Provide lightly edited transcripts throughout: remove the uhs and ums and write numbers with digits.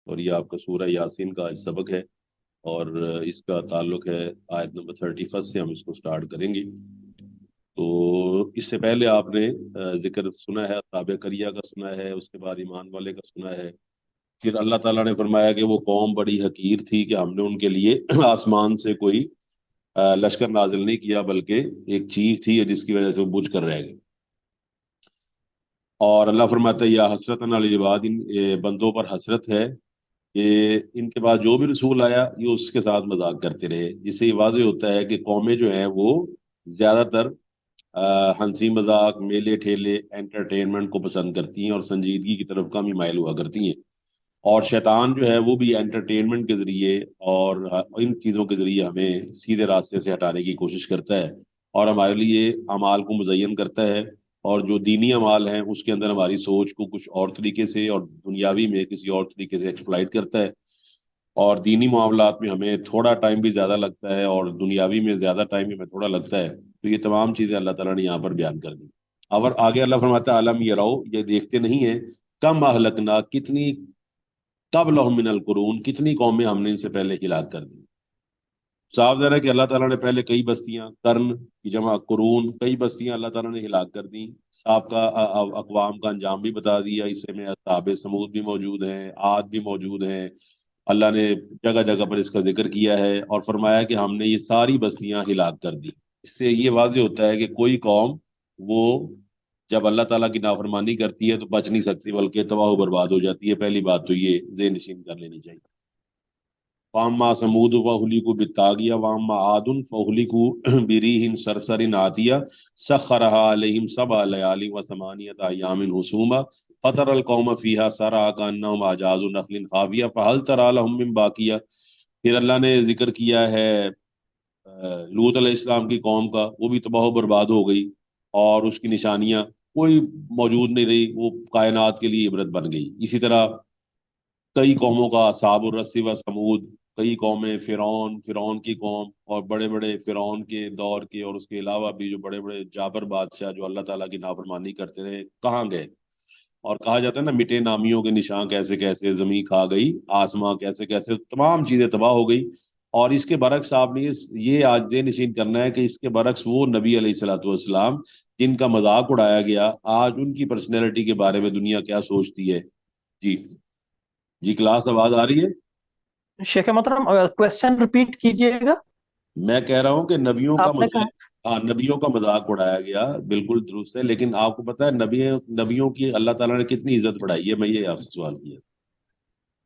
اور یہ آپ کا سورہ یاسین کا آج سبق ہے، اور اس کا تعلق ہے آیت نمبر 31 سے ہم اس کو سٹارٹ کریں گے۔ تو اس سے پہلے آپ نے ذکر سنا ہے، تابع کریہ کا سنا ہے، اس کے بعد ایمان والے کا سنا ہے۔ پھر اللہ تعالیٰ نے فرمایا کہ وہ قوم بڑی حقیر تھی کہ ہم نے ان کے لیے آسمان سے کوئی لشکر نازل نہیں کیا، بلکہ ایک چیخ تھی جس کی وجہ سے وہ بجھ کر رہ گئے۔ اور اللہ فرماتا ہے یا حسرت علی العباد، ان بندوں پر حسرت ہے کہ ان کے بعد جو بھی رسول آیا یہ اس کے ساتھ مذاق کرتے رہے، جس سے یہ واضح ہوتا ہے کہ قومیں جو ہیں وہ زیادہ تر ہنسی مذاق، میلے ٹھیلے، انٹرٹینمنٹ کو پسند کرتی ہیں اور سنجیدگی کی طرف کم ہی مائل ہوا کرتی ہیں۔ اور شیطان جو ہے وہ بھی انٹرٹینمنٹ کے ذریعے اور ان چیزوں کے ذریعے ہمیں سیدھے راستے سے ہٹانے کی کوشش کرتا ہے، اور ہمارے لیے اعمال کو مزین کرتا ہے، اور جو دینی اعمال ہیں اس کے اندر ہماری سوچ کو کچھ اور طریقے سے اور دنیاوی میں کسی اور طریقے سے ایکسپلائٹ کرتا ہے، اور دینی معاملات میں ہمیں تھوڑا ٹائم بھی زیادہ لگتا ہے اور دنیاوی میں زیادہ ٹائم بھی ہمیں تھوڑا لگتا ہے۔ تو یہ تمام چیزیں اللہ تعالیٰ نے یہاں پر بیان کر دی۔ اور آگے اللہ فرماتا ہے عالم یہ رہو، یہ دیکھتے نہیں ہیں کم اہلکنا، کتنی قبلہم من القرون، کتنی قومیں ہم نے ان سے پہلے ہلاک کر دی۔ صاف ظاہر ہے کہ اللہ تعالیٰ نے پہلے کئی بستیاں، قرن کی جمع قرون، کئی بستیاں اللہ تعالیٰ نے ہلاک کر دی۔ سابقہ اقوام کا انجام بھی بتا دیا، اس میں اصحاب سمود بھی موجود ہیں، عاد بھی موجود ہیں۔ اللہ نے جگہ جگہ پر اس کا ذکر کیا ہے اور فرمایا کہ ہم نے یہ ساری بستیاں ہلاک کر دی۔ اس سے یہ واضح ہوتا ہے کہ کوئی قوم وہ جب اللہ تعالیٰ کی نافرمانی کرتی ہے تو بچ نہیں سکتی، بلکہ تباہ و برباد ہو جاتی ہے۔ پہلی بات تو یہ ذہن نشین کر لینی چاہیے۔ واما سمود فاہلکوا بالطاغیہ واما عاد فاہلکوا بريح صرصر عاتیہ سخرها علیہم سبع لیال وثمانیۃ ایام حسوما فترى القوم فیہا صرعى کانہم اعجاز نخل خاویہ فہل تری لہم من باقیہ۔ پھر اللہ نے ذکر کیا ہے لوط علیہ السلام کی قوم کا، وہ بھی تباہ و برباد ہو گئی اور اس کی نشانیاں کوئی موجود نہیں رہی، وہ کائنات کے لیے عبرت بن گئی۔ اسی طرح کئی قوموں کا اصحاب الرس و سمود، کئی قومیں، فرعون کی قوم، اور بڑے بڑے فرعون کے دور کے اور اس کے علاوہ بھی جو بڑے بڑے جابر بادشاہ جو اللہ تعالیٰ کی نافرمانی کرتے رہے، کہاں گئے؟ اور کہا جاتا ہے نا مٹے نامیوں کے نشان کیسے کیسے، زمین کھا گئی آسماں کیسے کیسے، تمام چیزیں تباہ ہو گئی۔ اور اس کے برعکس آپ نے یہ آج ذہن نشین کرنا ہے کہ اس کے برعکس وہ نبی علیہ الصلوۃ والسلام جن کا مذاق اڑایا گیا، آج ان کی پرسنالٹی کے بارے میں دنیا کیا سوچتی ہے؟ جی جی، کلاس آواز آ رہی ہے؟ شیخ محترم کوشچن ریپیٹ کیجئے گا۔ میں کہہ رہا ہوں کہ نبیوں کا آپ نے مذاق، کہا ہاں نبیوں کا مذاق اڑایا گیا، بالکل درست ہے، لیکن آپ کو پتا ہے نبیوں کی اللہ تعالیٰ نے کتنی عزت بڑھائی ہے؟ میں یہ آپ سے سوال کیا۔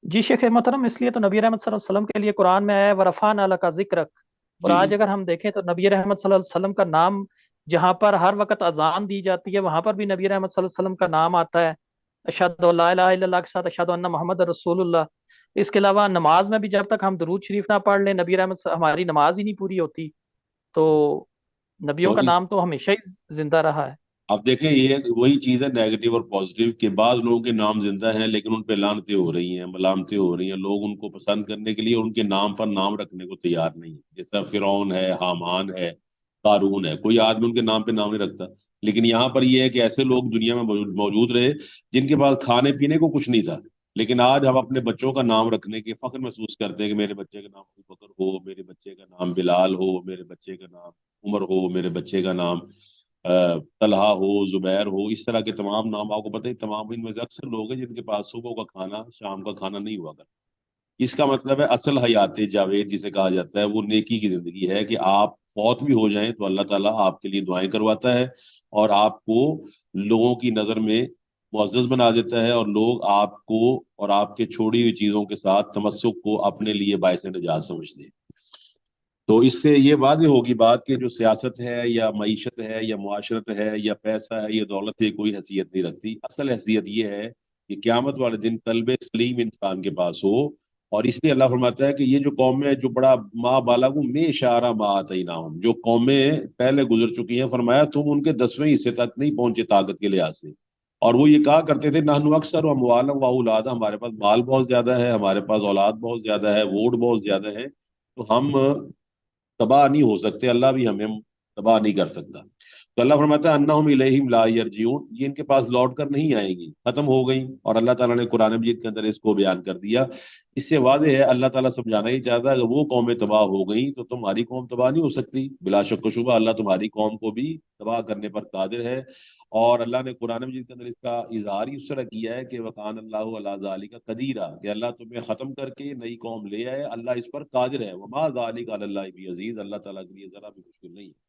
جی شیخ محترم، اس لیے تو نبی رحمت صلی اللہ علیہ وسلم کے لیے قرآن میں آیا ورفعنا لک ذکرک۔ اور جی جی آج اگر ہم دیکھیں تو نبی رحمت صلی اللہ علیہ وسلم کا نام جہاں پر ہر وقت اذان دی جاتی ہے وہاں پر بھی نبی رحمت صلی اللہ علیہ وسلم کا نام آتا ہے، اشہد ان لا الہ الا اللہ کے ساتھ اشہد ان محمد رسول اللہ۔ اس کے علاوہ نماز میں بھی جب تک ہم درود شریف نہ پڑھ لیں نبی رحمت ہماری نماز ہی نہیں پوری ہوتی۔ تو نبیوں تو کا نام تو ہمیشہ ہی زندہ رہا ہے۔ اب دیکھیں یہ وہی چیز ہے نیگیٹو اور پازیٹیو، کہ بعض لوگوں کے نام زندہ ہیں لیکن ان پہ لعنتیں ہو رہی ہیں، ملامتیں ہو رہی ہیں، لوگ ان کو پسند کرنے کے لیے ان کے نام پر نام رکھنے کو تیار نہیں ہیں۔ جیسا فرعون ہے، حامان ہے، قارون ہے، کوئی آدمی ان کے نام پہ نام نہیں رکھتا۔ لیکن یہاں پر یہ ہے کہ ایسے لوگ دنیا میں موجود رہے جن کے پاس کھانے پینے کو کچھ نہیں تھا، لیکن آج ہم اپنے بچوں کا نام رکھنے کے فخر محسوس کرتے ہیں کہ میرے بچے کا نام ابو بکر ہو، میرے بچے کا نام بلال ہو، میرے بچے کا نام عمر ہو، میرے بچے کا نام طلحہ ہو، زبیر ہو۔ اس طرح کے تمام نام آپ کو پتہ ہے، تمام ان میں سے اکثر لوگ ہیں جن کے پاس صبح کا کھانا شام کا کھانا نہیں ہوا کرتا۔ اس کا مطلب ہے اصل حیات جاوید جسے کہا جاتا ہے وہ نیکی کی زندگی ہے، کہ آپ فوت بھی ہو جائیں تو اللہ تعالیٰ آپ کے لیے دعائیں کرواتا ہے اور آپ کو لوگوں کی نظر میں معزز بنا دیتا ہے، اور لوگ آپ کو اور آپ کے چھوڑی ہوئی چیزوں کے ساتھ تمسک کو اپنے لیے باعث نجات سمجھتے ہیں۔ تو اس سے یہ واضح ہوگی بات کہ جو سیاست ہے یا معیشت ہے یا معاشرت ہے یا پیسہ ہے یا دولت ہے، کوئی حیثیت نہیں رکھتی۔ اصل حیثیت یہ ہے کہ قیامت والے دن قلب سلیم انسان کے پاس ہو، اور اس لیے اللہ فرماتا ہے کہ یہ جو قومیں جو بڑا ماں بالغ میں اشارہ ما آتیناہم، جو قومیں پہلے گزر چکی ہیں، فرمایا تم ان کے 10ویں حصے تک نہیں پہنچے طاقت کے لحاظ سے، اور وہ یہ کہا کرتے تھے نحن اکثر و اموالا و اولاد، ہمارے پاس مال بہت زیادہ ہے، ہمارے پاس اولاد بہت زیادہ ہے، ووٹ بہت زیادہ ہے، تو ہم تباہ نہیں ہو سکتے، اللہ بھی ہمیں تباہ نہیں کر سکتا۔ تو اللہ فرماتا ہے انہم الیہم لا یرجعون، یہ ان کے پاس لوٹ کر نہیں آئیں گی، ختم ہو گئی. اور اللہ تعالیٰ نے قرآن مجید کے اندر اس کو بیان کر دیا. اس سے واضح ہے اللہ تعالیٰ سمجھانا ہی چاہتا ہے کہ وہ قومیں تباہ ہو گئیں تو تمہاری قوم تباہ نہیں ہو سکتی. بلا شک و شبہ اللہ تمہاری قوم کو بھی تباہ کرنے پر قادر ہے. اور اللہ نے قرآن مجید کے اندر اس کا اظہار ہی اس طرح کیا ہے کہ وکان اللہ علی ذالک قدیرا، کہ اللہ تمہیں ختم کر کے نئی قوم لے آئے، اللہ اس پر قادر ہے. وما ذالک علی اللہ بعزیز، اللہ تعالیٰ کے لیے ذرا بھی مشکل نہیں ہے.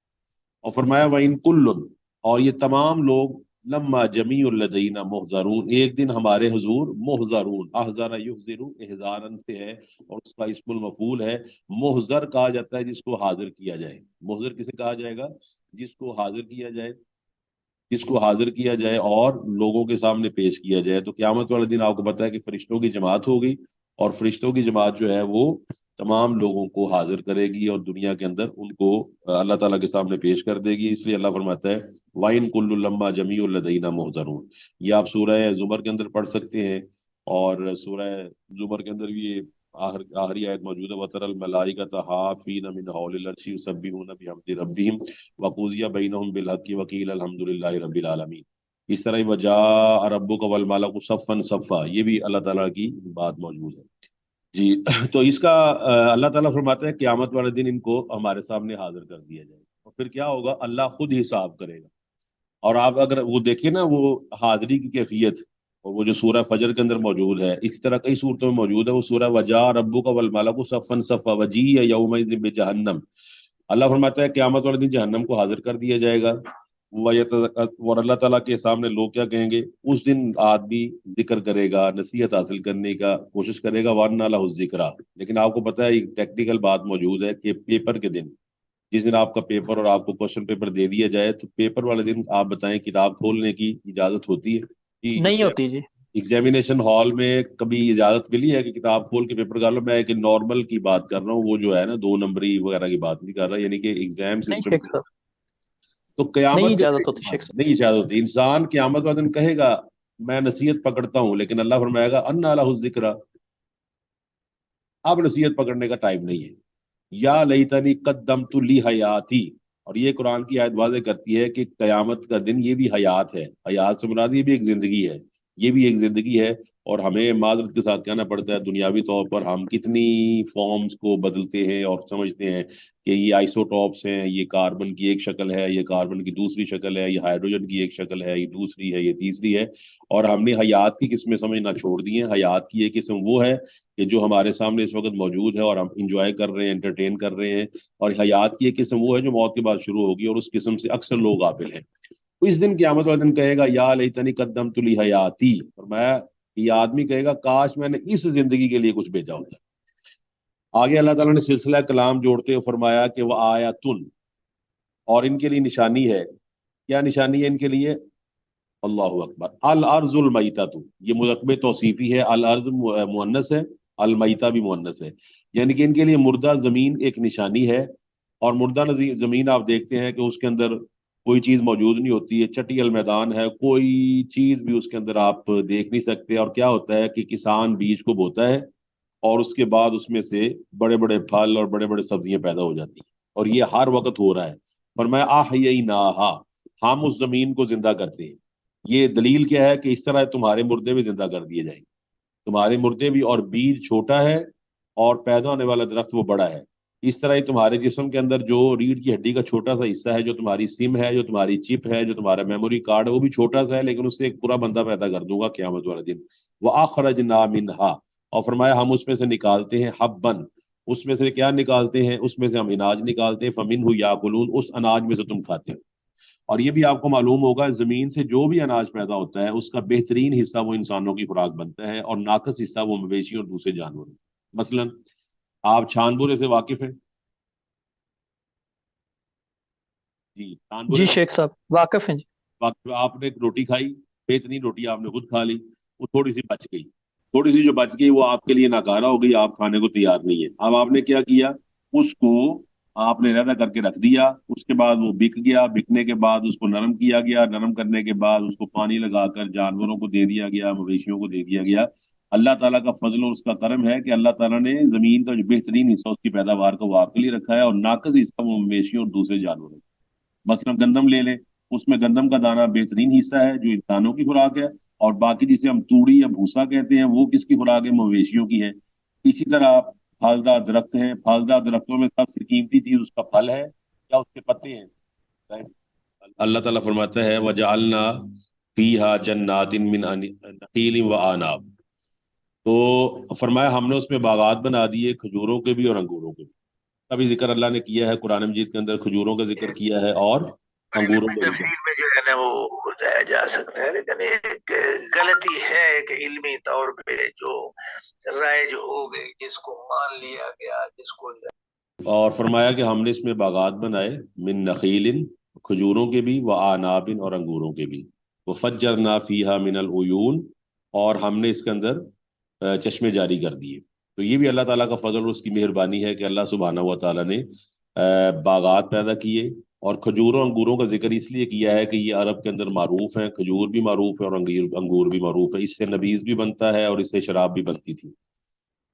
اور فرمایا وَإِن كُلٌّ، اور یہ تمام لوگ لما جمیع الذین محضرون، ایک دن ہمارے حضور محضرون، احضر یحضر احضارن سے ہے اور اس کا اسم المفعول ہے. محضر کہا جاتا ہے جس کو حاضر کیا جائے. محضر کسے کہا جائے گا؟ جس کو حاضر کیا جائے، جس کو حاضر کیا جائے اور لوگوں کے سامنے پیش کیا جائے. تو قیامت والے دن آپ کو پتا ہے کہ فرشتوں کی جماعت ہوگی، اور فرشتوں کی جماعت جو ہے وہ تمام لوگوں کو حاضر کرے گی اور دنیا کے اندر ان کو اللہ تعالیٰ کے سامنے پیش کر دے گی. اس لیے اللہ فرماتا ہے وَإِن كُلُّ لَمَّا جَمِيعٌ لَدَيْنَا مُحْضَرُونَ. یہ آپ سورہ زمر کے اندر پڑھ سکتے ہیں، اور سورہ زمر کے اندر بھی یہ آخری آیت موجود ہے وَتَرَى الْمَلَائِكَةَ حَافِّينَ مِنْ حَوْلِ الْعَرْشِ يُسَبِّحُونَ بِحَمْدِ رَبِّهِمْ وَقُضِيَ بَيْنَهُم بِالْحَقِّ وَقِيلَ الْحَمْدُ لِلَّهِ رَبِّ الْعَالَمِينَ. اس طرح وَجَاءَ رَبُّكَ وَالْمَلَكُ صَفًّا صَفًّا، یہ بھی اللہ تعالیٰ کی بات موجود ہے. جی تو اس کا اللہ تعالیٰ فرماتا ہے قیامت والے دن ان کو ہمارے سامنے حاضر کر دیا جائے اور پھر کیا ہوگا؟ اللہ خود حساب کرے گا. اور آپ اگر وہ دیکھیں نا وہ حاضری کی کیفیت، اور وہ جو سورہ فجر کے اندر موجود ہے، اسی طرح کئی صورتوں میں موجود ہے وہ سورہ وجا ربک والملک صفا صفا وجیء یومئذ بجہنم. اللہ فرماتا ہے قیامت والے دن جہنم کو حاضر کر دیا جائے گا. اور اللہ تعالیٰ کے سامنے لوگ کیا کہیں گے؟ اس دن آدمی ذکر کرے گا، نصیحت حاصل کرنے کا کوشش کرے گا، وَأَنَّىٰ لَهُ الذِّكْرَىٰ. لیکن آپ کو پتہ ہے ایک ٹیکنیکل بات موجود ہے کہ پیپر کے دن، جس دن آپ کا پیپر اور آپ کو کوشچن پیپر دے دیا جائے، تو پیپر والے دن آپ بتائیں کتاب کھولنے کی اجازت ہوتی ہے نہیں کہ ہوتی جی. ایگزامینیشن ہال میں کبھی اجازت ملی ہے کہ کتاب کھول کے پیپر ڈالو؟ میں ایک نارمل کی بات کر رہا ہوں، وہ جو ہے نا 2 نمبری وغیرہ کی بات نہیں کر رہا، یعنی کہ ایگزام نہیں سسٹم. شیخ صاحب، تو نہیں قیامت کے اجازت ہوتی شیخ صاحب. نہیں اجازت ہوتی. انسان قیامت والے دن کہے گا میں نصیحت پکڑتا ہوں، لیکن اللہ فرمائے گا اَنَّىٰ لَهُ الذِّكْرَىٰ، اب نصیحت پکڑنے کا ٹائم نہیں ہے. یا لیتنی قدمت لی حیاتی. اور یہ قرآن کی آیت واضح کرتی ہے کہ قیامت کا دن یہ بھی حیات ہے. حیات سے مراد یہ بھی ایک زندگی ہے، یہ بھی ایک زندگی ہے. اور ہمیں معذرت کے ساتھ کہنا پڑتا ہے دنیاوی طور پر ہم کتنی فارمز کو بدلتے ہیں اور سمجھتے ہیں کہ یہ آئسوٹاپس ہیں، یہ کاربن کی ایک شکل ہے، یہ کاربن کی دوسری شکل ہے، یہ ہائیڈروجن کی ایک شکل ہے، یہ دوسری ہے، یہ تیسری ہے. اور ہم نے حیات کی قسمیں سمجھنا چھوڑ دی ہیں. حیات کی ایک قسم وہ ہے کہ جو ہمارے سامنے اس وقت موجود ہے اور ہم انجوائے کر رہے ہیں، انٹرٹین کر رہے ہیں. اور حیات کی ایک قسم وہ ہے جو موت کے بعد شروع ہوگی، اور اس قسم سے اکثر لوگ غافل ہیں. اس دن قیامت والے دن کہے گا یا لیتنی قدمت لی حیاتی، اور میں یہ آدمی کہے گا کاش میں نے اس زندگی کے لیے کچھ بھیجا ہوتا. آگے اللہ تعالیٰ نے سلسلہ کلام جوڑتے ہوئے فرمایا کہ وہ آیاتن، اور ان کے لیے نشانی ہے. کیا نشانی ہے ان کے لیے؟ اللہ اکبر. الارض المیتۃ، یہ مرکب توصیفی ہے. الارض مؤنث ہے، المیتہ بھی مؤنث ہے، یعنی کہ ان کے لیے مردہ زمین ایک نشانی ہے. اور مردہ زمین آپ دیکھتے ہیں کہ اس کے اندر کوئی چیز موجود نہیں ہوتی ہے، چٹیل میدان ہے، کوئی چیز بھی اس کے اندر آپ دیکھ نہیں سکتے. اور کیا ہوتا ہے کہ کسان بیج کو بوتا ہے اور اس کے بعد اس میں سے بڑے بڑے پھل اور بڑے بڑے سبزیاں پیدا ہو جاتی ہیں، اور یہ ہر وقت ہو رہا ہے. فرمایا احییناہا، ہم اس زمین کو زندہ کرتے ہیں. یہ دلیل کیا ہے کہ اس طرح تمہارے مردے بھی زندہ کر دیے جائیں گے. تمہارے مردے بھی، اور بیج چھوٹا ہے اور پیدا ہونے والا درخت وہ بڑا ہے. اس طرح ہی تمہارے جسم کے اندر جو ریڑھ کی ہڈی کا چھوٹا سا حصہ ہے، جو تمہاری سم ہے، جو تمہاری چپ ہے، جو تمہارا میموری کارڈ ہے، وہ بھی چھوٹا سا ہے، لیکن اس سے ایک پورا بندہ پیدا کر دوں گا قیامت والے دن. وَأَخْرَجْنَا مِنْهَا، اور فرمایا ہم اس میں سے نکالتے ہیں حبًّا، اس میں سے کیا نکالتے ہیں؟ اس میں سے ہم اناج نکالتے ہیں. فَمِنْهُ يَأْكُلُونَ، اس اناج میں سے تم کھاتے ہو. اور یہ بھی آپ کو معلوم ہوگا زمین سے جو بھی اناج پیدا ہوتا ہے اس کا بہترین حصہ وہ انسانوں کی خوراک بنتا ہے، اور ناقص حصہ وہ مویشی اور دوسرے جانوروں. مثلا آپ چھان بورے سے واقف ہیں؟ جی چھان جی بورے سے شیخ صاحب واقف ہیں جی. واقف. آپ نے ایک روٹی کھائی، بہترین روٹی آپ نے خود کھا لی، وہ تھوڑی سی بچ گئی. تھوڑی سی جو بچ گئی وہ آپ کے لیے ناکارہ ہو گئی، آپ کھانے کو تیار نہیں ہے. اب آپ نے کیا کیا؟ اس کو آپ نے رہنا کر کے رکھ دیا. اس کے بعد وہ بک گیا، بکنے کے بعد اس کو نرم کیا گیا، نرم کرنے کے بعد اس کو پانی لگا کر جانوروں کو دے دیا گیا، مویشیوں کو دے دیا گیا. اللہ تعالیٰ کا فضل اور اس کا کرم ہے کہ اللہ تعالیٰ نے زمین کا جو بہترین حصہ اس کی پیداوار کو وہ آپ کے لیے رکھا ہے، اور ناقص حصہ وہ مویشیوں اور دوسرے جانوروں. مثلا گندم لے لیں، اس میں گندم کا دانہ بہترین حصہ ہے جو انسانوں کی خوراک ہے، اور باقی جسے ہم توڑی یا بھوسا کہتے ہیں وہ کس کی خوراک ہے؟ مویشیوں کی ہے۔ اسی طرح پھلدار درخت ہیں، پھلدار درختوں میں سب سے قیمتی چیز اس کا پھل ہے یا اس کے پتے ہیں؟ اللہ تعالیٰ فرماتا ہے وجعلنا فیہا جنات من نخیل و آناب، تو فرمایا ہم نے اس میں باغات بنا دیے کھجوروں کے بھی اور انگوروں کے بھی۔ ابھی ذکر اللہ نے کیا ہے قرآن مجید کے اندر، کھجوروں کا ذکر کیا ہے اور انگوروں علمی کا ذکر۔ تفصیل میں جو ہے نا وہ جایا جا سکتا ہے، لیکن ایک غلطی ہے کہ علمی طور پہ جو رائج ہو گئی، جس کو مان لیا گیا، جس کو اور فرمایا کہ ہم نے اس میں باغات بنائے من نخیل، کھجوروں کے بھی، و آناب اور انگوروں کے بھی، وفجرنا فیہا من العیون، اور ہم نے اس کے اندر چشمے جاری کر دیے۔ تو یہ بھی اللہ تعالیٰ کا فضل اور اس کی مہربانی ہے کہ اللہ سبحانہ و تعالیٰ نے باغات پیدا کیے، اور کھجوروں انگوروں کا ذکر اس لیے کیا ہے کہ یہ عرب کے اندر معروف ہیں، کھجور بھی معروف ہے اور انگور بھی معروف ہے، اس سے نبیذ بھی بنتا ہے اور اس سے شراب بھی بنتی تھی۔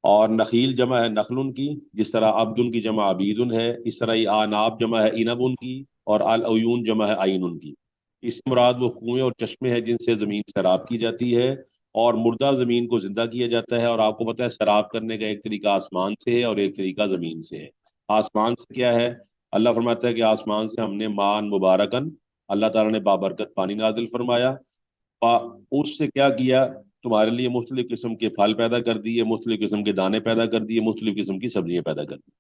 اور نخیل جمع ہے نخل کی، جس طرح عبد کی جمع عبید ہے، اس طرح یہ آناب جمع ہے عنب کی، اور العیون جمع ہے عین کی۔ اس سے مراد وہ کنویں اور چشمے ہیں جن سے زمین سیراب کی جاتی ہے اور مردہ زمین کو زندہ کیا جاتا ہے۔ اور آپ کو پتہ ہے سیراب کرنے کا ایک طریقہ آسمان سے ہے اور ایک طریقہ زمین سے ہے۔ آسمان سے کیا ہے؟ اللہ فرماتا ہے کہ آسمان سے ہم نے مان مبارکن، اللہ تعالیٰ نے بابرکت پانی نازل فرمایا، اس سے کیا کیا؟ تمہارے لیے مختلف قسم کے پھل پیدا کر دیے، مختلف قسم کے دانے پیدا کر دیے، مختلف قسم کی سبزیاں پیدا کر دی۔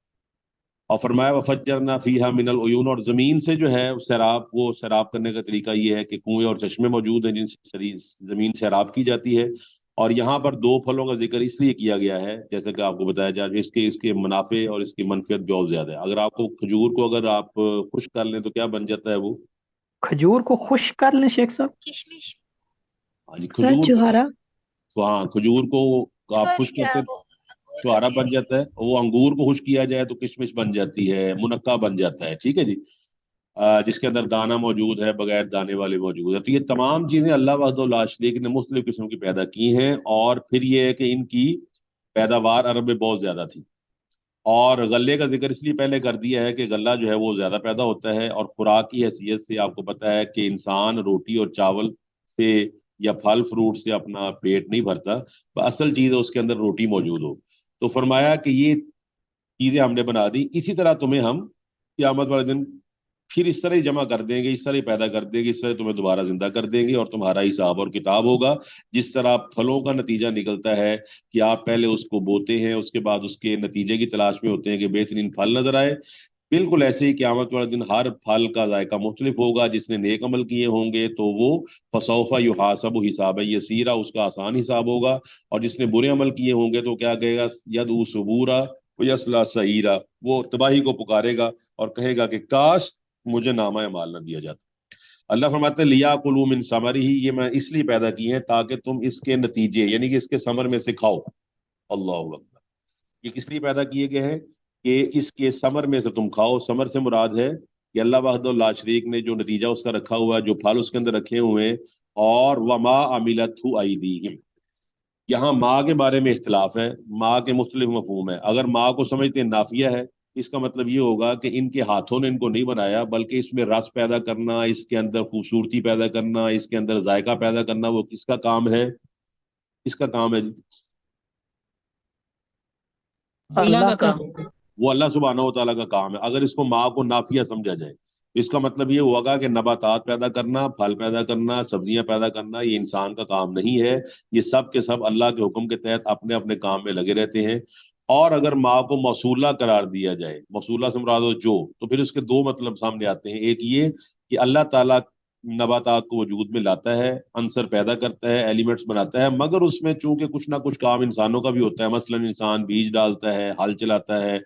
اور فرمایا وفجرنا فیہا من العیون، اور زمین سے جو ہے سیراب، وہ سیراب کرنے کا طریقہ یہ ہے کہ کنویں اور چشمے موجود ہیں جن سے زمین سیراب کی جاتی ہے۔ اور یہاں پر دو پھلوں کا ذکر اس لیے کیا گیا ہے جیسے کہ آپ کو بتایا جائے اس کے منافع اور اس کی منفعت بہت زیادہ ہے۔ اگر آپ کو کھجور کو اگر آپ خشک کر لیں تو کیا بن جاتا ہے وہ؟ کھجور کو خشک کر لیں شیخ صاحب؟ کشمش، ہاں جی، کھجور کو، چھہارا، ہاں کھجور کو آپ سوری خشک کیا کرتے وہ انگور چھہارا کا بن چیری؟ جاتا ہے، وہ انگور کو خشک کیا جائے تو کشمش بن جاتی ہے، منقع بن جاتا ہے، ٹھیک ہے جی، جس کے اندر دانہ موجود ہے، بغیر دانے والے موجود ہے۔ تو یہ تمام چیزیں اللہ وحدہ لا شریک نے مختلف قسم کی پیدا کی ہیں، اور پھر یہ ہے کہ ان کی پیداوار عرب میں بہت زیادہ تھی۔ اور غلے کا ذکر اس لیے پہلے کر دیا ہے کہ غلہ جو ہے وہ زیادہ پیدا ہوتا ہے، اور خوراک کی حیثیت سے آپ کو پتہ ہے کہ انسان روٹی اور چاول سے یا پھل فروٹ سے اپنا پیٹ نہیں بھرتا، اصل چیز ہے اس کے اندر روٹی موجود ہو۔ تو فرمایا کہ یہ چیزیں ہم نے بنا دی، اسی طرح تمہیں ہم قیامت والے دن پھر اس طرح ہی جمع کر دیں گے، اس طرح ہی پیدا کر دیں گے، اس طرح تمہیں دوبارہ زندہ کر دیں گے، اور تمہارا حساب اور کتاب ہوگا۔ جس طرح پھلوں کا نتیجہ نکلتا ہے کہ آپ پہلے اس کو بوتے ہیں، اس کے بعد اس کے نتیجے کی تلاش میں ہوتے ہیں کہ بہترین پھل نظر آئے، بالکل ایسے ہی قیامت والے دن ہر پھل کا ذائقہ مختلف ہوگا۔ جس نے نیک عمل کیے ہوں گے تو وہ فسوف یحاسب حسابا یسیرا، اس کا آسان حساب ہوگا، اور جس نے برے عمل کیے ہوں گے تو کیا کہے گا؟ یدعو ثبورا ویصلی سعیرا، وہ تباہی کو پکارے گا اور کہے گا کہ کاش مجھے نامہ اعمال نہ دیا جاتا۔ اللہ فرماتے ہیں لیاکلوا من ثمرہ، یہ میں اس لیے پیدا کی ہیں تاکہ تم اس کے نتیجے یعنی کہ اس کے ثمر میں سے کھاؤ۔ اللہ اکبر، یہ کس لیے پیدا کیے گئے ہیں؟ کہ اس کے ثمر میں سے تم کھاؤ۔ ثمر سے مراد ہے کہ اللہ وحدہ لا شریک نے جو نتیجہ اس کا رکھا ہوا ہے، جو پھل اس کے اندر رکھے ہوئے ہیں، اور وما عملتہ ایدیہم، یہاں ماں کے بارے میں اختلاف ہے، ماں کے مختلف مفہوم ہے۔ اگر ماں کو سمجھتے ہیں نافیہ ہے، اس کا مطلب یہ ہوگا کہ ان کے ہاتھوں نے ان کو نہیں بنایا، بلکہ اس میں رس پیدا کرنا، اس کے اندر خوبصورتی پیدا کرنا، اس کے اندر ذائقہ پیدا کرنا، وہ کس کا کام ہے؟ اس کا کام ہے جی، اللہ کا۔ وہ اللہ سبحانہ و تعالیٰ کا کام ہے۔ اگر اس کو ماں کو نافیہ سمجھا جائے، اس کا مطلب یہ ہوگا کہ نباتات پیدا کرنا، پھل پیدا کرنا، سبزیاں پیدا کرنا یہ انسان کا کام نہیں ہے، یہ سب کے سب اللہ کے حکم کے تحت اپنے اپنے کام میں لگے رہتے ہیں۔ اور اگر ماں کو موصولہ قرار دیا جائے، موصولہ سے مراد ہو جو، تو پھر اس کے دو مطلب سامنے آتے ہیں۔ ایک یہ کہ اللہ تعالیٰ نباتات کو وجود میں لاتا ہے، عنصر پیدا کرتا ہے، ایلیمنٹس بناتا ہے، مگر اس میں چونکہ کچھ نہ کچھ کام انسانوں کا بھی ہوتا ہے، مثلا انسان بیج ڈالتا ہے، ہل چلاتا ہے،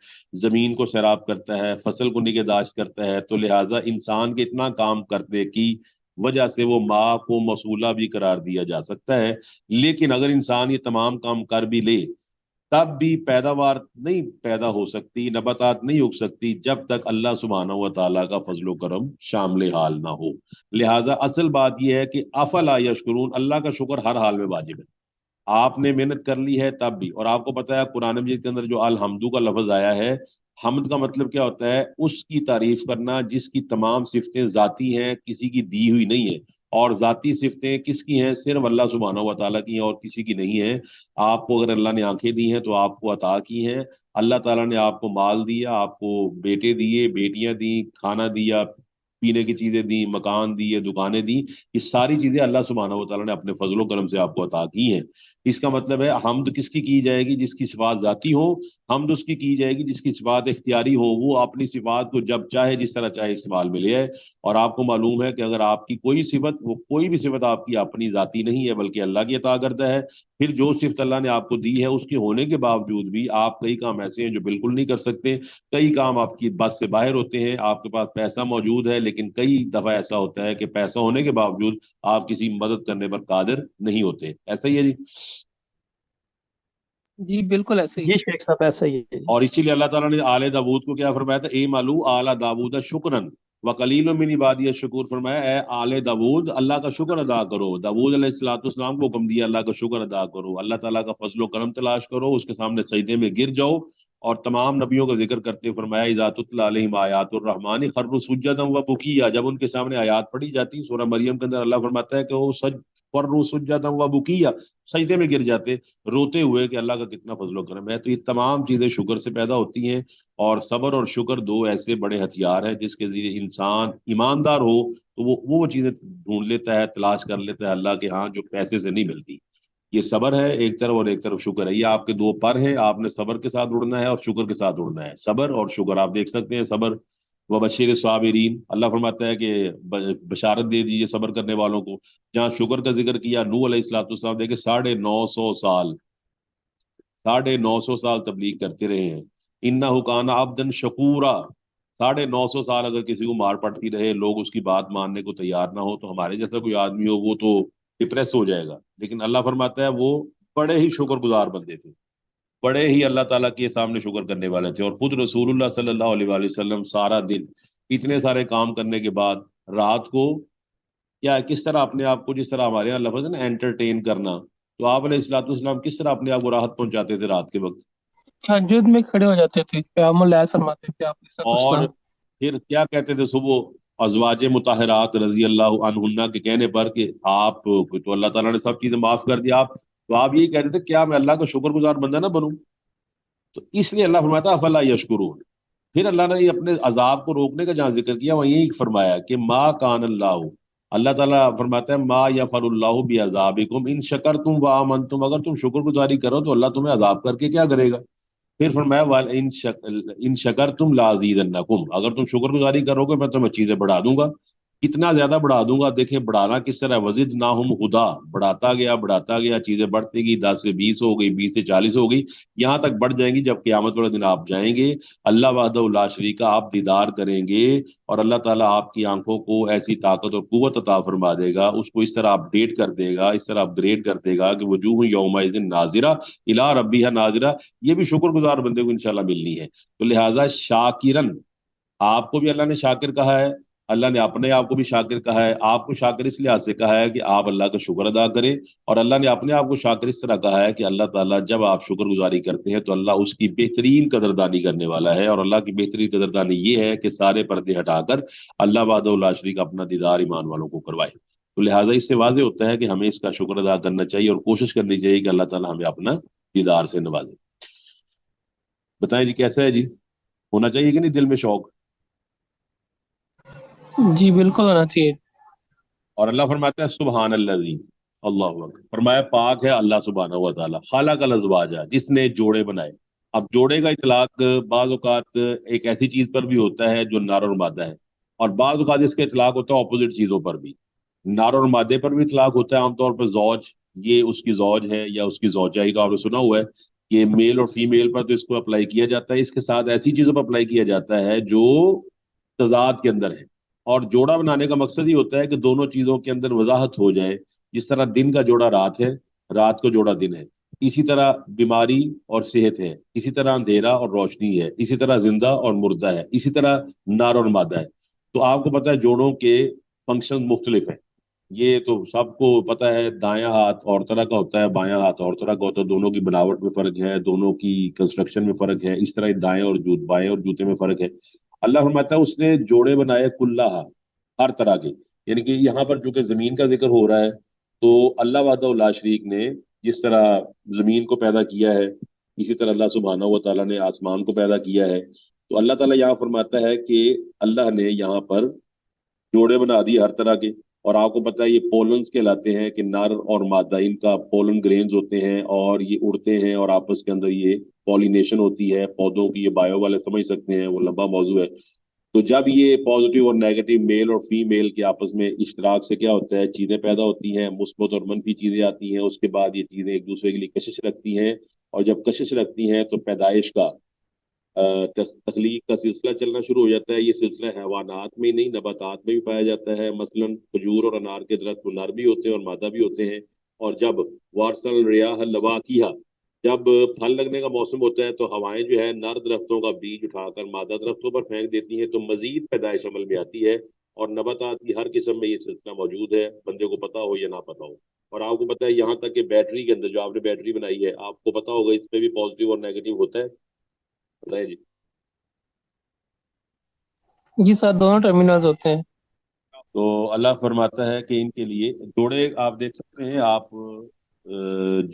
زمین کو سیراب کرتا ہے، فصل کو نگہداشت کرتا ہے، تو لہٰذا انسان کے اتنا کام کرنے کی وجہ سے وہ ماں کو موصولہ بھی قرار دیا جا سکتا ہے۔ لیکن اگر انسان یہ تمام کام کر بھی لے تب بھی پیداوار نہیں پیدا ہو سکتی، نباتات نہیں اگ سکتی جب تک اللہ سبحانہ و تعالیٰ کا فضل و کرم شامل حال نہ ہو۔ لہٰذا اصل بات یہ ہے کہ افلا یشکرون، اللہ کا شکر ہر حال میں واجب ہے۔ آپ نے محنت کر لی ہے تب بھی، اور آپ کو پتا ہے قرآن مجید کے اندر جو الحمدو کا لفظ آیا ہے حمد کا مطلب کیا ہوتا ہے؟ اس کی تعریف کرنا جس کی تمام صفتیں ذاتی ہیں، کسی کی دی ہوئی نہیں ہے، اور ذاتی صفتیں کس کی ہیں؟ صرف اللہ سبحانہ و تعالیٰ کی ہیں اور کسی کی نہیں ہیں۔ آپ کو اگر اللہ نے آنکھیں دی ہیں تو آپ کو عطا کی ہیں، اللہ تعالیٰ نے آپ کو مال دیا، آپ کو بیٹے دیے، بیٹیاں دیں، کھانا دیا، پینے کی چیزیں دیں، مکان دیے، دکانیں دیں، یہ ساری چیزیں اللہ سبحانہ و تعالیٰ نے اپنے فضل و کرم سے آپ کو عطا کی ہیں۔ اس کا مطلب ہے حمد کس کی جائے گی؟ جس کی صفات ذاتی ہو۔ حمد اس کی جائے گی جس کی صفات اختیاری ہو، وہ اپنی صفات کو جب چاہے جس طرح چاہے استعمال میں لے آئے۔ اور آپ کو معلوم ہے کہ اگر آپ کی کوئی صفت، وہ کوئی بھی صفت آپ کی اپنی ذاتی نہیں ہے بلکہ اللہ کی عطا کردہ ہے، پھر جو صفت اللہ نے آپ کو دی ہے اس کے ہونے کے باوجود بھی آپ کئی کام ایسے ہیں جو بالکل نہیں کر سکتے، کئی کام آپ کی بس سے باہر ہوتے ہیں، آپ کے پاس پیسہ موجود ہے لیکن کئی دفعہ ایسا ہوتا ہے کہ پیسہ ہونے کے باوجود آپ کسی مدد کرنے پر قادر نہیں ہوتے۔ ایسا ہی ہے جی۔ جی بالکل ایسے ہی جی ہے۔ شیخ صاحب ایسا ہی ہے جی۔ اور اسی لیے اللہ تعالیٰ نے آل داود کو کیا فرمایا تھا؟ اے مالو آل داود شکرن وقلیل من عبادی الشکور، فرمایا اے آل داود اللہ کا شکر ادا کرو۔ داود علیہ الصلوۃ والسلام کو حکم دیا اللہ کا شکر ادا کرو، اللہ تعالیٰ کا فضل و کرم تلاش کرو، اس کے سامنے سجدے میں گر جاؤ۔ اور تمام نبیوں کا ذکر کرتے ہوئے فرمایا اذا تتلی علیہم آیات الرحمن خروا سجدا وبکیا، جب ان کے سامنے آیات پڑھی جاتی، سورہ مریم کے اندر اللہ فرماتا ہے کہ وہ خروا سجدا وبکیا، سجدے میں گر جاتے روتے ہوئے کہ اللہ کا کتنا فضل و کرم ہے۔ تو یہ تمام چیزیں شکر سے پیدا ہوتی ہیں، اور صبر اور شکر دو ایسے بڑے ہتھیار ہیں جس کے ذریعے انسان ایماندار ہو تو وہ چیزیں ڈھونڈ لیتا ہے، تلاش کر لیتا ہے اللہ کے ہاں جو پیسے سے نہیں ملتی۔ یہ صبر ہے ایک طرف اور ایک طرف شکر ہے، یہ آپ کے دو پر ہیں، آپ نے صبر کے ساتھ اڑنا ہے اور شکر کے ساتھ اڑنا ہے۔ صبر اور شکر آپ دیکھ سکتے ہیں، صبر و بشیر صابرین، اللہ فرماتا ہے کہ بشارت دے دیجیے صبر کرنے والوں کو۔ جہاں شکر کا ذکر کیا، نوح علیہ السلام والسلام دیکھیں 950 سال 950 سال تبلیغ کرتے رہے ہیں۔ انہ کان عبدن شکورا، 950 سال اگر کسی کو مار پڑتی رہے، لوگ اس کی بات ماننے کو تیار نہ ہو، تو ہمارے جیسا کوئی آدمی ہو وہ تو ڈپریس ہو جائے گا، لیکن اللہ فرماتا ہے وہ بڑے ہی شکر گزار بندے تھے، بڑے ہی اللہ تعالیٰ کے سامنے شکر کرنے والے تھے۔ اور خود رسول اللہ صلی اللہ علیہ وآلہ وسلم سارا دن اتنے سارے کام کرنے کے بعد رات کو کیا کس طرح اپنے آپ کو، جس طرح ہمارے یہاں لفظ ہے نا انٹرٹین کرنا، تو آپ علیہ الصلوۃ والسلام کس طرح اپنے آپ کو راحت پہنچاتے تھے رات کے وقت؟ تہجد میں کھڑے ہو جاتے تھے، قیام اللیل فرماتے تھے آپ علیہ اور السلام۔ پھر کیا کہتے تھے صبح ازواج مطہرات رضی اللہ عنہن کے کہنے پر کہ آپ کو تو اللہ تعالیٰ نے سب چیزیں معاف کر دی، آپ تو آپ یہی کہتے تھے کیا میں اللہ کا شکر گزار بندہ نہ بنوں؟ تو اس لیے اللہ فرماتا ہے افلا یشکرون۔ پھر اللہ نے اپنے عذاب کو روکنے کا جہاں ذکر کیا وہ یہی فرمایا کہ ما کان اللہ، اللہ تعالیٰ فرماتا ہے ما یفعل اللہ بعذابکم ان شکرتم وآمنتم، اگر تم شکر گزاری کرو تو اللہ تمہیں عذاب کر کے کیا کرے گا؟ پھر فرمایا ان شکرتم لازیدنکم، اگر تم شکر گزاری کرو گے میں تمہیں چیزیں بڑھا دوں گا۔ کتنا زیادہ بڑھا دوں گا؟ دیکھیں بڑھانا کس طرح، وزدناہم ہدا، بڑھاتا گیا چیزیں بڑھتی گئی، 10 سے 20 ہو گئی، 20 سے 40 ہو گئی، یہاں تک بڑھ جائیں گی جب قیامت والے دن آپ جائیں گے اللہ وحدہ لا شریک کا آپ دیدار کریں گے، اور اللہ تعالیٰ آپ کی آنکھوں کو ایسی طاقت اور قوت عطا فرما دے گا، اس کو اس طرح اپ ڈیٹ کر دے گا، اس طرح اپ گریڈ کر دے گا کہ وجوہ یومئذ ناظرہ الی ربیہا ناظرہ، یہ بھی شکر گزار بندے کو انشاءاللہ ملنی ہے۔ تو لہٰذا شاکرن، آپ کو بھی اللہ نے شاکر کہا ہے، اللہ نے اپنے آپ کو بھی شاکر کہا ہے، آپ کو شاکر اس لحاظ سے کہا ہے کہ آپ اللہ کا شکر ادا کریں، اور اللہ نے اپنے آپ کو شاکر اس طرح کہا ہے کہ اللہ تعالیٰ جب آپ شکر گزاری کرتے ہیں تو اللہ اس کی بہترین قدردانی کرنے والا ہے، اور اللہ کی بہترین قدردانی یہ ہے کہ سارے پردے ہٹا کر اللہ وحدہ لا شریک اپنا دیدار ایمان والوں کو کروائے۔ تو لہٰذا اس سے واضح ہوتا ہے کہ ہمیں اس کا شکر ادا کرنا چاہیے اور کوشش کرنی چاہیے کہ اللہ تعالیٰ ہمیں اپنا دیدار سے نوازے۔ بتائیں جی کیسا ہے جی؟ ہونا چاہیے کہ نہیں دل میں شوق؟ جی بالکل ہونا چاہیے۔ اور اللہ فرماتا ہے سبحان الذی، اللہ اکبر، فرمایا پاک ہے اللہ سبحانہ و تعالیٰ، خالق الازواج، جس نے جوڑے بنائے۔ اب جوڑے کا اطلاق بعض اوقات ایک ایسی چیز پر بھی ہوتا ہے جو نر اور مادہ ہے، اور بعض اوقات اس کا اطلاق ہوتا ہے اپوزٹ چیزوں پر بھی، نر اور مادے پر بھی اطلاق ہوتا ہے۔ عام طور پر زوج، یہ اس کی زوج ہے یا اس کی زوجہ ہی کا آپ نے سنا ہوا ہے کہ میل اور فیمیل پر تو اس کو اپلائی کیا جاتا ہے، اس کے ساتھ ایسی چیزوں پر اپلائی کیا جاتا ہے جو تضاد کے اندر ہے، اور جوڑا بنانے کا مقصد ہی ہوتا ہے کہ دونوں چیزوں کے اندر وضاحت ہو جائے، جس طرح دن کا جوڑا رات ہے، رات کا جوڑا دن ہے، اسی طرح بیماری اور صحت ہے، اسی طرح اندھیرا اور روشنی ہے، اسی طرح زندہ اور مردہ ہے، اسی طرح نر اور مادہ ہے۔ تو آپ کو پتہ ہے جوڑوں کے فنکشن مختلف ہیں، یہ تو سب کو پتہ ہے، دایاں ہاتھ اور طرح کا ہوتا ہے، بایاں ہاتھ اور طرح کا ہوتا ہے، دونوں کی بناوٹ میں فرق ہے، دونوں کی کنسٹرکشن میں فرق ہے، اس طرح دائیں اور بائیں اور جوتے میں فرق ہے۔ اللہ فرماتا ہے اس نے جوڑے بنائے کلّہ، ہر طرح کے، یعنی کہ یہاں پر چونکہ زمین کا ذکر ہو رہا ہے تو اللہ وحدہ لا شریک نے جس طرح زمین کو پیدا کیا ہے، اسی طرح اللہ سبحانہ و تعالیٰ نے آسمان کو پیدا کیا ہے۔ تو اللہ تعالیٰ یہاں فرماتا ہے کہ اللہ نے یہاں پر جوڑے بنا دیے ہر طرح کے، اور آپ کو پتہ ہے یہ پولنس کہلاتے ہیں کہ نر اور مادہ ان کا پولن گرینز ہوتے ہیں اور یہ اڑتے ہیں اور آپس کے اندر یہ پولینیشن ہوتی ہے پودوں کی، یہ بایو والے سمجھ سکتے ہیں، وہ لمبا موضوع ہے۔ تو جب یہ پازیٹیو اور نیگیٹو میل اور فیمیل کے آپس میں اشتراک سے کیا ہوتا ہے، چیزیں پیدا ہوتی ہیں، مثبت اور منفی چیزیں آتی ہیں، اس کے بعد یہ چیزیں ایک دوسرے کے لیے کشش رکھتی ہیں، اور جب کشش رکھتی ہیں تو پیدائش کا تخلیق کا سلسلہ چلنا شروع ہو جاتا ہے۔ یہ سلسلہ حیوانات میں ہی نہیں، نباتات میں بھی پایا جاتا ہے، مثلا کھجور اور انار کے درخت نر بھی ہوتے ہیں اور مادہ بھی ہوتے ہیں، اور جب وارسل ریاح لواقیہ، جب پھل لگنے کا موسم ہوتا ہے تو ہوائیں جو ہے نر درختوں کا بیج اٹھا کر مادہ درختوں پر پھینک دیتی ہیں، تو مزید پیدائش عمل میں آتی ہے، اور نباتات کی ہر قسم میں یہ سلسلہ موجود ہے، بندے کو پتا ہو یا نہ پتا ہو۔ اور آپ کو پتا ہے یہاں تک کہ بیٹری کے اندر جو آپ نے بیٹری بنائی ہے، آپ کو پتا ہوگا اس میں بھی پازیٹیو اور نیگیٹو ہوتا ہے، پتا ہے جی؟ جی سر، دونوں ٹرمینلز ہوتے ہیں۔ تو اللہ فرماتا ہے کہ ان کے لیے جوڑے، آپ دیکھ سکتے ہیں، آپ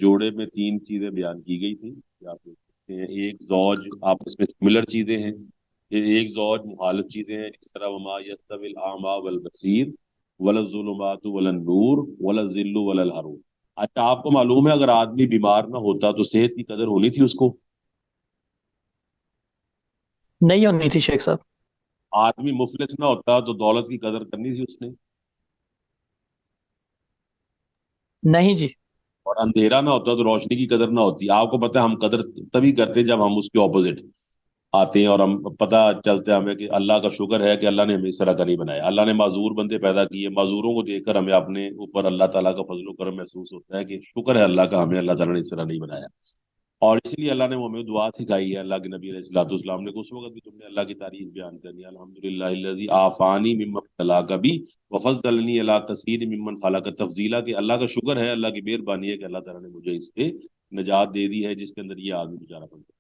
جوڑے میں تین چیزیں بیان کی گئی تھی کہ آپ دیکھ سکتے ہیں، ایک زوج آپس میں سملر چیزیں ہیں، ایک زوج مخالف چیزیں ہیں، اس طرح وما یستوی الاعمی والبصیر ولا الظلمات ولا النور ولا الظل ولا الحرور۔ اچھا آپ کو معلوم ہے اگر آدمی بیمار نہ ہوتا تو صحت کی قدر ہونی تھی اس کو؟ نہیں ہونی تھی شیخ صاحب۔ آدمی مفلس نہ ہوتا تو دولت کی قدر کرنی تھی اس نے؟ نہیں جی۔ اور اندھیرا نہ ہوتا تو روشنی کی قدر نہ ہوتی۔ آپ کو پتہ ہے ہم قدر تبھی کرتے ہیں جب ہم اس کے اپوزٹ آتے ہیں، اور ہم پتہ چلتا ہے ہمیں کہ اللہ کا شکر ہے کہ اللہ نے ہمیں اس طرح کا نہیں بنایا۔ اللہ نے معذور بندے پیدا کیے، معذوروں کو دیکھ کر ہمیں اپنے اوپر اللہ تعالیٰ کا فضل و کرم محسوس ہوتا ہے کہ شکر ہے اللہ کا، ہمیں اللہ تعالیٰ نے اس طرح نہیں بنایا۔ اور اس لیے اللہ نے ہمیں دعا سکھائی ہے، اللہ کے نبی علیہ الصلوۃ والسلام نے کہ اس وقت بھی تم نے اللہ کی تعریف بیان کرنی ہے، الحمدللہ الذی عافانی مما ابتلاک بی وفضلنی علی کثیر ممن خلق تفضیلا، کہ اللہ کا شکر ہے، اللہ کی مہربانی ہے کہ اللہ تعالیٰ نے مجھے اس سے نجات دے دی ہے جس کے اندر یہ آدمی بیچارہ بن گیا۔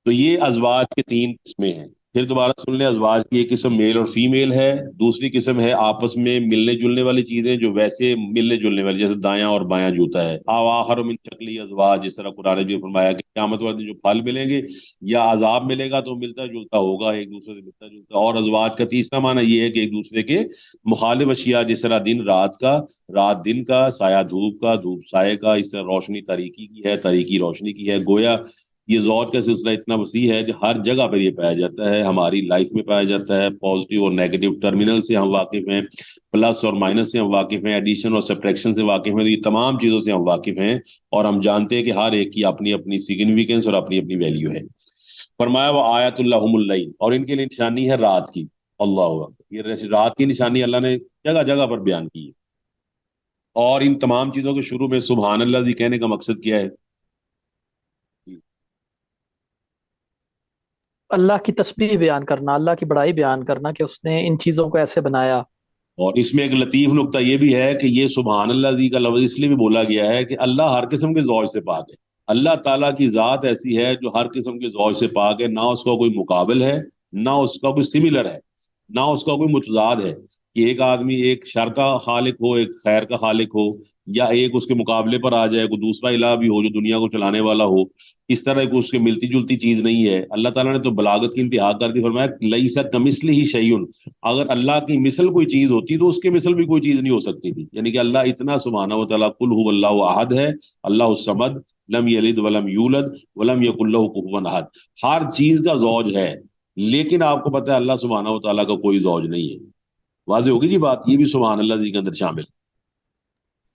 تو یہ ازواج کے تین قسمیں ہیں۔ پھر دوبارہ سن لیں، ازواج کی ایک قسم میل اور فیمیل ہے، دوسری قسم ہے آپس میں ملنے جلنے والی چیزیں جو ویسے ملنے جلنے والی، جیسے دایاں اور بایاں جوتا ہے۔ آخر من شکلی ازواج، جس طرح قرآن بھی فرمایا کہ قیامت والے دن جو پھل ملیں گے یا عذاب ملے گا تو ملتا جلتا ہوگا، ایک دوسرے سے ملتا جلتا۔ اور ازواج کا تیسرا معنی یہ ہے کہ ایک دوسرے کے مخالف اشیاء، جس طرح دن رات کا، رات دن کا، سایہ دھوپ کا، دھوپ سائے کا، اس طرح روشنی تاریکی کی ہے، تاریکی روشنی کی ہے۔ گویا یہ زوج کا سلسلہ اتنا وسیع ہے کہ ہر جگہ پر یہ پایا جاتا ہے، ہماری لائف میں پایا جاتا ہے، پازیٹیو اور نیگیٹو ٹرمینل سے ہم واقف ہیں، پلس اور مائنس سے ہم واقف ہیں، ایڈیشن اور سبٹریکشن سے واقف ہیں، یہ تمام چیزوں سے ہم واقف ہیں، اور ہم جانتے ہیں کہ ہر ایک کی اپنی اپنی سگنیفیکینس اور اپنی اپنی ویلیو ہے۔ فرمایا وہ آیت اللہم اللیل، اور ان کے لیے نشانی ہے رات کی۔ اللہ اکبر، یہ رات کی نشانی اللہ نے جگہ جگہ پر بیان کی ہے۔ اور ان تمام چیزوں کے شروع میں سبحان اللہ جی کہنے کا مقصد کیا ہے؟ اللہ کی تسبیح بیان کرنا، اللہ کی بڑائی بیان کرنا کہ اس نے ان چیزوں کو ایسے بنایا۔ اور اس میں ایک لطیف نقطہ یہ بھی ہے کہ یہ سبحان اللہ جی کا لفظ اس لیے بھی بولا گیا ہے کہ اللہ ہر قسم کے زوج سے پاک ہے۔ اللہ تعالیٰ کی ذات ایسی ہے جو ہر قسم کے زوج سے پاک ہے، نہ اس کا کوئی مقابل ہے، نہ اس کا کوئی سملر ہے، نہ اس کا کوئی متضاد ہے کہ ایک آدمی ایک شر کا خالق ہو، ایک خیر کا خالق ہو، یا ایک اس کے مقابلے پر آ جائے، کوئی دوسرا الہ بھی ہو جو دنیا کو چلانے والا ہو۔ اس طرح کی اس کی ملتی جلتی چیز نہیں ہے۔ اللہ تعالیٰ نے تو بلاغت کی انتہا کر دی، فرمایا لیس کمثلہ شیء، اگر اللہ کی مثل کوئی چیز ہوتی تو اس کے مثل بھی کوئی چیز نہیں ہو سکتی تھی، یعنی کہ اللہ اتنا سبحانہ و تعالیٰ قل هو اللہ احد ہے، اللہ الصمد، لم یلد ولم یولد ولم یکن له کفوا احد، ہر چیز کا زوج ہے، لیکن آپ کو پتہ ہے اللہ سبحانہ و تعالیٰ کا کوئی زوج نہیں ہے۔ واضح ہوگی جی بات، یہ بھی سبحان اللہ جی کے اندر شامل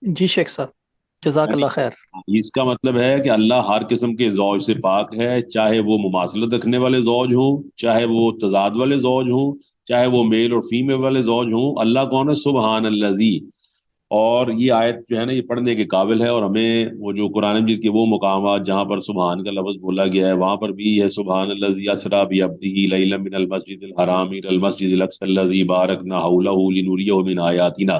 جی شیخ صاحب، جزاک ہے۔ اللہ خیر۔ اس کا مطلب ہے کہ اللہ ہر قسم کے زوج سے پاک ہے، چاہے وہ مماثلت رکھنے والے زوج ہوں، چاہے وہ تضاد والے زوج ہوں، چاہے وہ میل اور فیمیل والے زوج ہوں۔ اللہ کون ہے؟ سبحان الذی۔ اور یہ آیت جو ہے نا یہ پڑھنے کے قابل ہے، اور ہمیں وہ جو قرآن مجید کے وہ مقامات جہاں پر سبحان کا لفظ بولا گیا ہے وہاں پر بھی ہے سبحان الذی اسریٰ بعبدہ لیلا من المسجد الحرام الی المسجد الاقصی الذی بارکنا حولہ لنریہ من آیاتنا،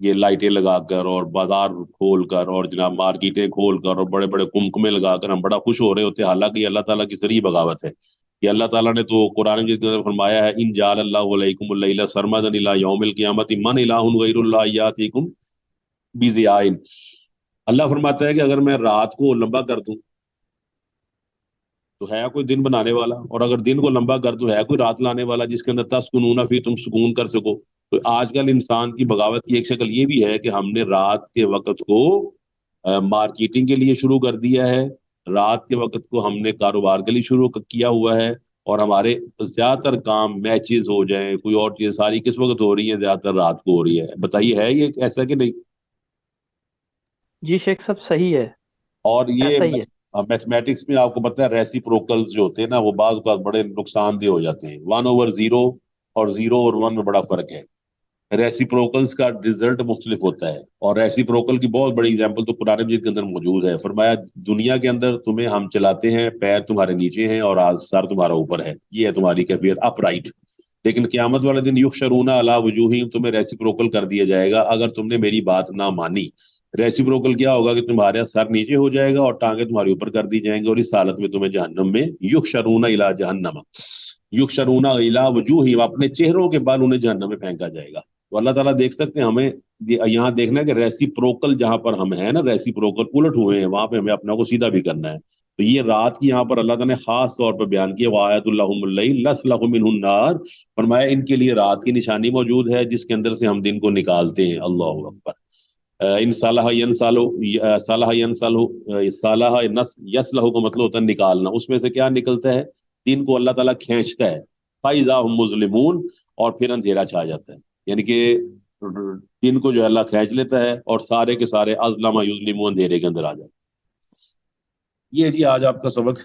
یہ لائٹیں لگا کر اور بازار کھول کر اور جناب مارکیٹیں کھول کر اور بڑے بڑے کمکمے لگا کر ہم بڑا خوش ہو رہے ہوتے ہیں، حالانکہ یہ اللہ تعالیٰ کی سری بغاوت ہے. کہ اللہ تعالیٰ نے تو قرآن مجید کے اندر فرمایا ہے ان جعل اللہ علیکم اللیل سرمدا الی یوم القیامت من الہ غیر اللہ یاتیکم بضیاء. اللہ فرماتا ہے کہ اگر میں رات کو لمبا کر دوں تو ہے کوئی دن بنانے والا، اور اگر دن کو لمبا کر دوں ہے کوئی رات لانے والا جس کے اندر تسکنون فی تم سکون کر سکو. تو آج کل انسان کی بغاوت کی ایک شکل یہ بھی ہے کہ ہم نے رات کے وقت کو مارکیٹنگ کے لیے شروع کر دیا ہے، رات کے وقت کو ہم نے کاروبار کے لیے شروع کیا ہوا ہے، اور ہمارے زیادہ تر کام میچز ہو جائیں کوئی اور چیز ساری کس وقت ہو رہی ہیں؟ زیادہ تر رات کو ہو رہی ہے. بتائیے ہے یہ ایسا کہ نہیں؟ جی شیخ صاحب صحیح ہے، اور یہ ایسا ہی ہے. میتھمیٹکس میں آپ کو پتہ ہے ریسیپروکلز جو ہوتے ہیں نا وہ بعض اوقات بڑے نقصان دہ ہو جاتے ہیں. 1/0 اور 0/1 میں بڑا فرق ہے. ریسیپروکلز کا رزلٹ مختلف ہوتا ہے، اور ریسیپروکل کی بہت بڑی اگزامپل تو قرآن مجید کے اندر موجود ہے. فرمایا دنیا کے اندر تمہیں ہم چلاتے ہیں، پیر تمہارے نیچے ہیں اور سر تمہارا اوپر ہے، یہ ہے تمہاری کیفیت اپ رائٹ. لیکن قیامت والے دن یحشرون علی وجوہہم، تمہیں ریسیپروکل کر دیا جائے گا اگر تم نے میری بات نہ مانی. ریسیپروکل کیا ہوگا کہ تمہارا سر نیچے ہو جائے گا اور ٹانگیں تمہارے اوپر کر دی جائیں گے، اور اس حالت میں تمہیں جہنم میں یحشرون الی جہنم، یحشرون الی وجوہہم، اپنے چہروں کے بال انہیں جہنم میں پھینکا جائے گا. تو اللہ تعالیٰ دیکھ سکتے ہیں ہمیں یہاں دیکھنا ہے کہ ریسیپروکل جہاں پر ہم ہیں نا، ریسیپروکل الٹ ہوئے ہیں، وہاں پہ ہمیں اپنا کو سیدھا بھی کرنا ہے. تو یہ رات کی یہاں پر اللہ تعالیٰ نے خاص طور پر بیان کیا وآیۃ لہم اللیل نسلخ منہ النار. فرمایا ان کے لیے رات کی نشانی موجود ہے جس کے اندر سے ہم دن کو نکالتے ہیں. اللہ اکبر. ان صالح صالح صالح یسلح کا مطلب ہوتا ہے نکالنا، اس میں سے کیا نکلتا ہے؟ دن کو اللہ تعالیٰ کھینچتا ہے. فَإِذَا هُمْ مُظْلِمُونَ، اور پھر اندھیرا چھا جاتا ہے. یعنی کہ دن کو جو ہے اللہ کھینچ لیتا ہے اور سارے کے سارے اظلم یظلم اندھیرے کے اندر آ جاتے ہیں. یہ جی آج آپ کا سبق.